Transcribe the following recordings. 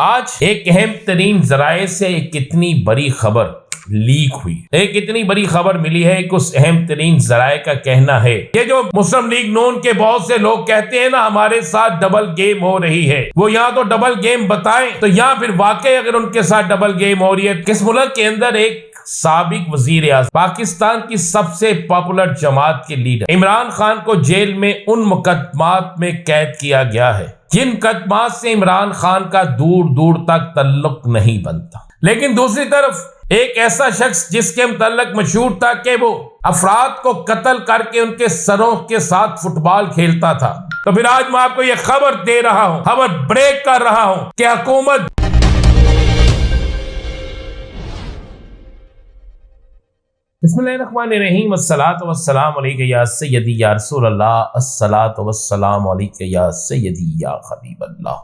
आज एक अहम तरीन जराए से एक कितनी बड़ी खबर लीक हुई। एक इतनी बड़ी खबर मिली है कि उस अहम तरीन जराए का कहना है, ये जो मुस्लिम लीग नून के बहुत से लोग कहते हैं ना हमारे साथ डबल गेम हो रही है, वो यहाँ तो डबल गेम बताएं तो यहाँ फिर वाकई अगर उनके साथ डबल गेम हो रही है। किस मुल्क के अंदर एक साबिक वजीर आज़म पाकिस्तान की सबसे पॉपुलर जमात के लीडर इमरान खान को जेल में उन मुकदमात में कैद किया गया है जिन मुकदमात से इमरान खान का दूर दूर तक ताल्लुक नहीं बनता। लेकिन दूसरी तरफ एक ऐसा शख्स जिसके मुतल्लक मशहूर था कि वो अफराद को कत्ल करके उनके सरों के साथ फुटबॉल खेलता था। तो फिर आज मैं आपको यह खबर दे रहा हूं, खबर ब्रेक कर रहा हूं कि हुकूमत बिस्मिल्लाहिर्रहमानिर्रहीम अस्सलातु वस्सलामु अलैका या सय्यदी या रसूल अल्लाह, अस्सलातु वस्सलामु अलैका या सय्यदी या हबीब अल्लाह।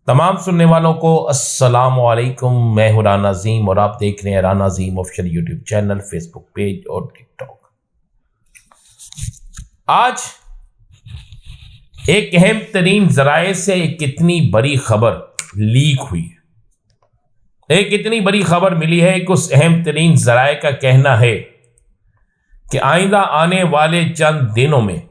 तमाम सुनने वालों को अस्सलामु अलैकुम। मैं हूं राना अज़ीम और आप देख रहे हैं Rana Azeem official YouTube channel, Facebook page और टिकटॉक। आज एक अहम तरीन जराए से एक कितनी बड़ी खबर लीक हुई। एक इतनी बड़ी खबर मिली है कि उस अहम तरीन जराए का कहना है कि आइंदा आने वाले चंद दिनों में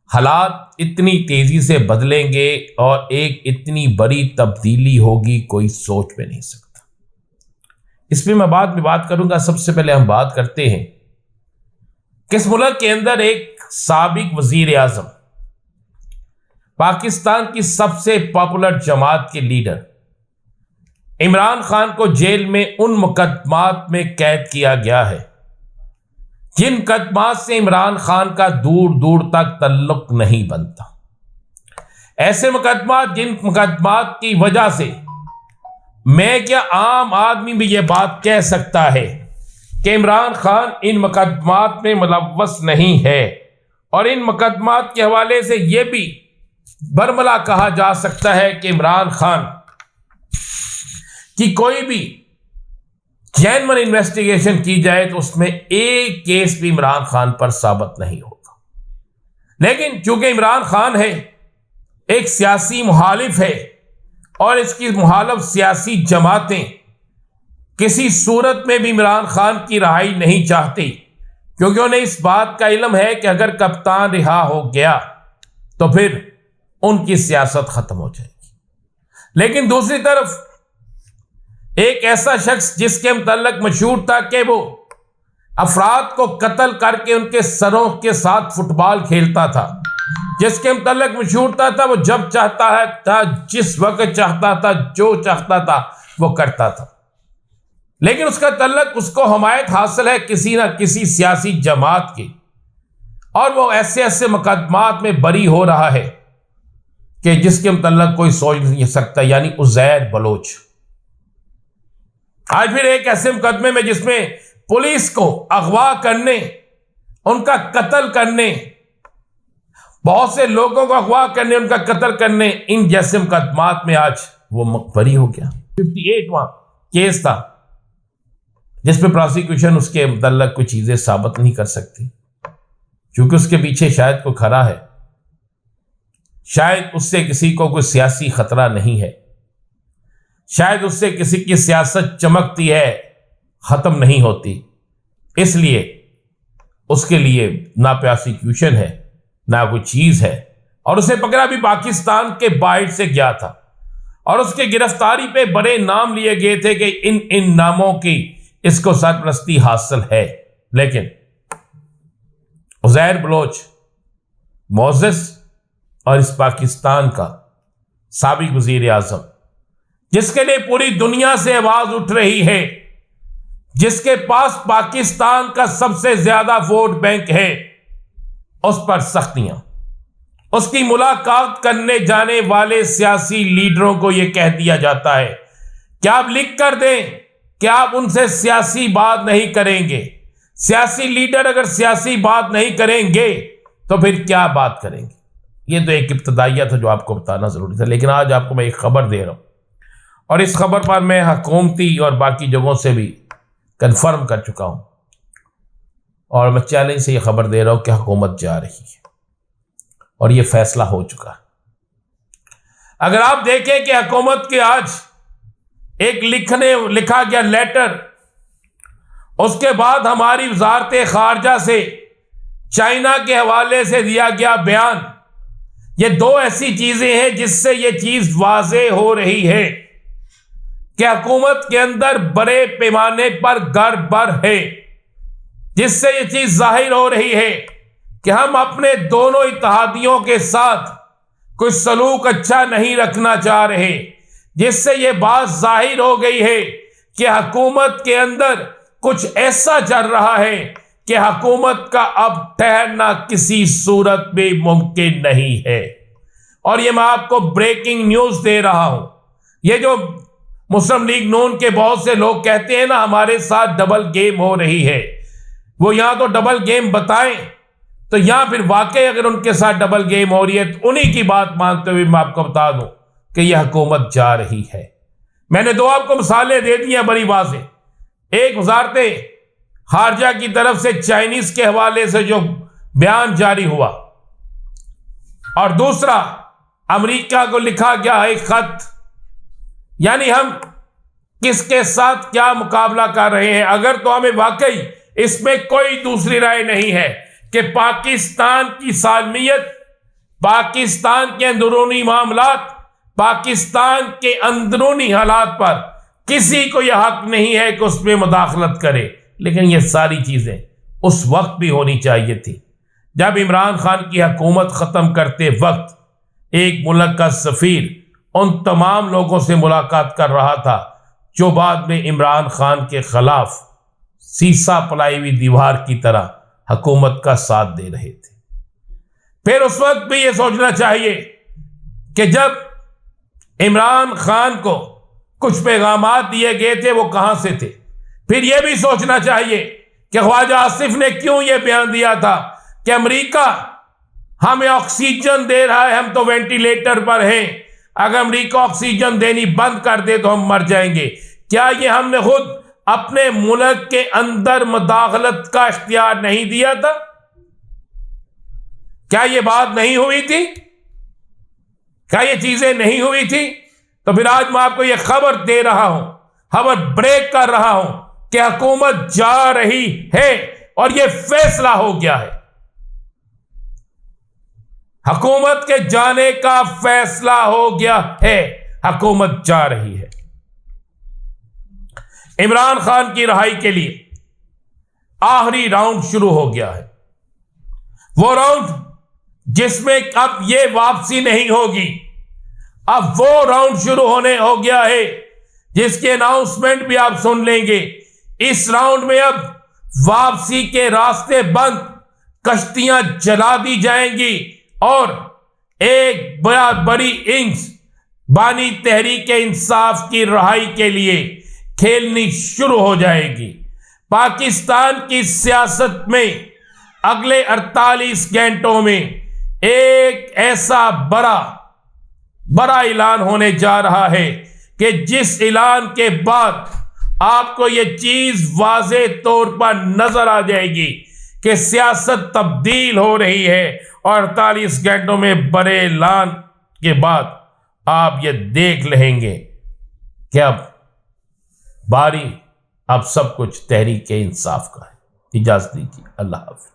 हालात इतनी तेजी से बदलेंगे और एक इतनी बड़ी तब्दीली होगी कोई सोच में नहीं सकता। इस पर मैं बाद में बात करूंगा। सबसे पहले हम बात करते हैं किस मुल्क के अंदर एक साबिक वजीर आज़म पाकिस्तान की सबसे पॉपुलर जमात के लीडर इमरान खान को जेल में उन मुकदमात में कैद किया गया है जिन मुकदमात से इमरान खान का दूर दूर तक ताल्लुक नहीं बनता। ऐसे मुकदमात जिन मुकदमात की वजह से मैं क्या आम आदमी भी यह बात कह सकता है कि इमरान खान इन मुकदमात में मुलव्वस नहीं है, और इन मुकदमात के हवाले से यह भी बरमला कहा जा सकता है कि इमरान खान कि कोई भी जेन्युइन इन्वेस्टिगेशन की जाए तो उसमें एक केस भी इमरान खान पर साबित नहीं होगा। लेकिन चूंकि इमरान खान है एक सियासी मुखालिफ है और इसकी मुखालिफ सियासी जमातें किसी सूरत में भी इमरान खान की रिहाई नहीं चाहती, क्योंकि उन्हें इस बात का इल्म है कि अगर कप्तान रिहा हो गया तो फिर उनकी सियासत खत्म हो जाएगी। लेकिन दूसरी तरफ एक ऐसा शख्स जिसके मुतल्लक मशहूर था कि वो अफराद को कत्ल करके उनके सरों के साथ फुटबॉल खेलता था, जिसके मुतल्लक मशहूर था वो जब चाहता था, जिस वक्त चाहता था, जो चाहता था वो करता था। लेकिन उसका तल्लक उसको हमायत हासिल है किसी ना किसी सियासी जमात की, और वो ऐसे ऐसे मुकदमात में बरी हो रहा है कि जिसके मुतल्लक कोई सोच नहीं सकता, यानी उज़ैर बलोच। आज फिर एक ऐसे मुकदमे में जिसमें पुलिस को अगवा करने, उनका कत्ल करने, बहुत से लोगों को अगवा करने, उनका कत्ल करने, इन जैसे मुकदमात में आज वो बरी हो गया। 58वां केस था जिसमें प्रोसिक्यूशन उसके मुतल्लक कुछ चीजें साबित नहीं कर सकती, क्योंकि उसके पीछे शायद कोई खड़ा है, शायद उससे किसी को कोई सियासी खतरा नहीं है, शायद उससे किसी की सियासत चमकती है, खत्म नहीं होती, इसलिए उसके लिए ना प्रोसिक्यूशन है ना कोई चीज है। और उसे पकड़ा भी पाकिस्तान के बाहर से गया था, और उसके गिरफ्तारी पे बड़े नाम लिए गए थे कि इन नामों की इसको सरपरस्ती हासिल है। लेकिन उज़ैर बलोच मोज़ेस और इस पाकिस्तान का साबिक वजीर आज़म, जिसके लिए पूरी दुनिया से आवाज उठ रही है, जिसके पास पाकिस्तान का सबसे ज्यादा वोट बैंक है, उस पर सख्तियां। उसकी मुलाकात करने जाने वाले सियासी लीडरों को यह कह दिया जाता है कि आप लिख कर दें कि आप उनसे सियासी बात नहीं करेंगे। सियासी लीडर अगर सियासी बात नहीं करेंगे तो फिर क्या बात करेंगे। यह तो एक इब्तदाइया था जो आपको बताना जरूरी था। लेकिन आज आपको मैं एक खबर दे रहा हूं, और इस खबर पर मैं हुकूमती और बाकी जगहों से भी कंफर्म कर चुका हूं, और मैं चैलेंज से यह खबर दे रहा हूं कि हुकूमत जा रही है और यह फैसला हो चुका है। अगर आप देखें कि हुकूमत के आज एक लिखा गया लेटर, उसके बाद हमारी वजारत खारजा से चाइना के हवाले से दिया गया बयान, ये दो ऐसी चीजें हैं जिससे ये चीज वाजे हो रही है कि हुकूमत के अंदर बड़े पैमाने पर गड़बड़ है, जिससे ये चीज जाहिर हो रही है कि हम अपने दोनों इत्तेहादियों के साथ कुछ सलूक अच्छा नहीं रखना चाह रहे, जिससे ये बात जाहिर हो गई है कि हुकूमत के अंदर कुछ ऐसा चल रहा है कि हुकूमत का अब ठहरना किसी सूरत में मुमकिन नहीं है। और ये मैं आपको ब्रेकिंग न्यूज दे रहा हूं। ये जो मुस्लिम लीग नून के बहुत से लोग कहते हैं ना हमारे साथ डबल गेम हो रही है, वो यहां तो डबल गेम बताएं, तो यहां फिर वाकई अगर उनके साथ डबल गेम हो रही है तो उन्हीं की बात मानते हुए मैं आपको बता दूं कि यह हुकूमत जा रही है। मैंने दो आपको मिसालें दे दी हैं बड़ी वाज़ेह। एक वजारत खारजा की तरफ से चाइनीज के हवाले से जो बयान जारी हुआ, और दूसरा अमेरिका को लिखा गया एक खत, यानी हम किसके साथ क्या मुकाबला कर रहे हैं। अगर तो हमें वाकई इसमें कोई दूसरी राय नहीं है कि पाकिस्तान की सालमियत, पाकिस्तान के अंदरूनी मामलात, पाकिस्तान के अंदरूनी हालात पर किसी को यह हक नहीं है कि उसमें मुदाखलत करे। लेकिन ये सारी चीजें उस वक्त भी होनी चाहिए थी जब इमरान खान की हुकूमत खत्म करते वक्त एक मुल्क का सफीर उन तमाम लोगों से मुलाकात कर रहा था जो बाद में इमरान खान के खिलाफ सीसा पलाई हुई दीवार की तरह हुकूमत का साथ दे रहे थे। फिर उस वक्त भी ये सोचना चाहिए कि जब इमरान खान को कुछ पैगामात दिए गए थे वो कहां से थे। फिर यह भी सोचना चाहिए कि ख्वाजा आसिफ ने क्यों यह बयान दिया था कि अमेरिका हमें ऑक्सीजन दे रहा है, हम तो वेंटिलेटर पर हैं, अगर अमेरिका ऑक्सीजन देनी बंद कर दे तो हम मर जाएंगे। क्या ये हमने खुद अपने मुल्क के अंदर मुदाखलत का इख्तियार नहीं दिया था? क्या ये बात नहीं हुई थी? क्या ये चीजें नहीं हुई थी? तो फिर आज मैं आपको यह खबर दे रहा हूं, खबर ब्रेक कर रहा हूं कि हुकूमत जा रही है और यह फैसला हो गया है। हुकूमत के जाने का फैसला हो गया है, हुकूमत जा रही है। इमरान खान की रिहाई के लिए आखिरी राउंड शुरू हो गया है, वो राउंड जिसमें अब ये वापसी नहीं होगी। अब वो राउंड शुरू होने हो गया है जिसके अनाउंसमेंट भी आप सुन लेंगे। इस राउंड में अब वापसी के रास्ते बंद, कश्तियां जला दी जाएंगी और एक बड़ी इंच बानी तहरीक इंसाफ की रिहाई के लिए खेलनी शुरू हो जाएगी। पाकिस्तान की सियासत में अगले 48 घंटों में एक ऐसा बड़ा ऐलान होने जा रहा है कि जिस ऐलान के बाद आपको यह चीज वाज़े तौर पर नजर आ जाएगी कि सियासत तब्दील हो रही है, और 48 घंटों में बड़े ऐलान के बाद आप ये देख लेंगे कि अब बारी अब सब कुछ तहरीक इंसाफ का है। इजाजत दीजिए, अल्लाह हाफ़िज़।